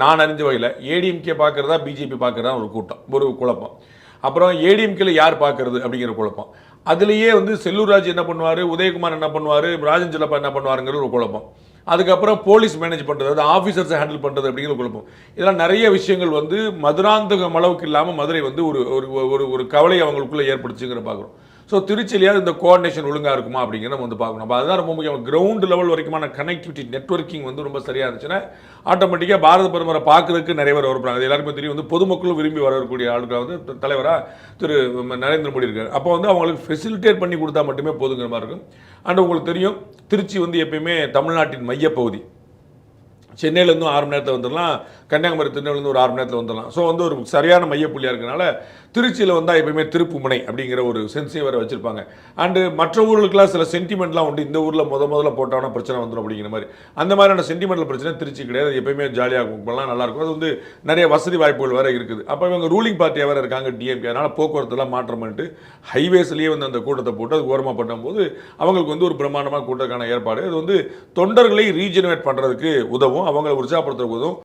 நான் அறிஞ்ச வகையில் ஏடிஎம்கே பார்க்குறதா பிஜேபி பார்க்குறதா ஒரு கூட்டம், ஒரு குழப்பம். அப்புறம் ஏடிஎம்கேல யார் பார்க்கறது அப்படிங்கிற குழப்பம். அதுலேயே வந்து செல்லூர் ராஜ் என்ன பண்ணுவார், உதயகுமார் என்ன பண்ணுவார், ராஜன் செல்லப்பா என்ன பண்ணுவாருங்கிறது ஒரு குழப்பம். அதுக்கப்புறம் போலீஸ் மேனேஜ் பண்ணுறது, அது ஆஃபீஸர்ஸை ஹேண்டில் பண்ணுறது அப்படிங்கிற குழப்பம். இதெல்லாம் நிறைய விஷயங்கள் வந்து மதுராந்தகம் அளவுக்கு இல்லாமல் மதுரை வந்து ஒரு ஒரு ஒரு கவலை அவங்களுக்குள்ளே ஏற்படுச்சுங்கிற பார்க்குறோம். ஸோ திருச்சியிலேயாவது இந்த கோஆர்டினேஷன் ஒழுங்காக இருக்குமா அப்படிங்கிற நம்ம வந்து பார்க்கணும். அப்போ அதுதான் ரொம்ப முக்கியம். கிரவுண்ட் லெவல் வரைக்குமான கனெக்டிவிட்டி நெட்வொர்க்கிங் வந்து ரொம்ப சரியாக இருந்துச்சுன்னா ஆட்டோமேட்டிக்காக பாரத பிரதமரை பார்க்கறதுக்கு நிறைய பேர் வரப்படுறாங்க. அது எல்லாருமே தெரியும். வந்து பொதுமக்களும் விரும்பி வரக்கூடிய ஆளுக்கு வந்து தலைவராக திரு நரேந்திர மோடி இருக்கார். அப்போ வந்து அவங்களுக்கு ஃபெசிலிட்டேட் பண்ணி கொடுத்தா மட்டுமே போதுங்கிற மாதிரி இருக்கும். அண்ட் உங்களுக்கு தெரியும், திருச்சி வந்து எப்பயுமே தமிழ்நாட்டின் மையப்பகுதி. சென்னையிலேருந்து 6 மணி நேரத்தில் வந்துடலாம், கன்னியாகுமரி திருநெல்வேலிருந்து ஒரு 6 மணி நேரத்தில் வந்துடலாம். ஸோ வந்து ஒரு சரியான மையப்புள்ளியாக இருக்கனால திருச்சியில் வந்தால் எப்பயுமே திருப்புமுனை அப்படிங்கிற ஒரு சென்ஸையும் வேறு வச்சுருப்பாங்க. அண்டு மற்ற ஊர்களுக்கெல்லாம் சில சென்டிமெண்ட்லாம் உண்டு. இந்த ஊரில் முதல்ல போட்டோன்னா பிரச்சனை வந்துடும் அப்படிங்கிற மாதிரி. அந்த மாதிரியான சென்டிமெண்டல் பிரச்சனை திருச்சி கிடையாது. எப்பயுமே ஜாலியாக இப்போலாம் நல்லாயிருக்கும். அது வந்து நிறைய வசதி வாய்ப்புகள் வேறு இருக்குது. அப்போ இவங்க ரூலிங் பார்ட்டியாக வேறு இருக்காங்க டிஎம்கே. அதனால் போக்குவரத்துலாம் மாற்றம் பண்ணிட்டு ஹைவேஸ்லேயே வந்து அந்த கூட்டத்தை போட்டு அது ஓரமாக பண்ணும்போது அவங்களுக்கு வந்து ஒரு பிரம்மாண்டமாக கூட்டத்துக்கான ஏற்பாடு. அது வந்து தொண்டர்களை ரீஜெனரேட் பண்ணுறதுக்கு உதவும், அவங்களை உற்சாகப்படுத்துறதுக்கு உதவும்.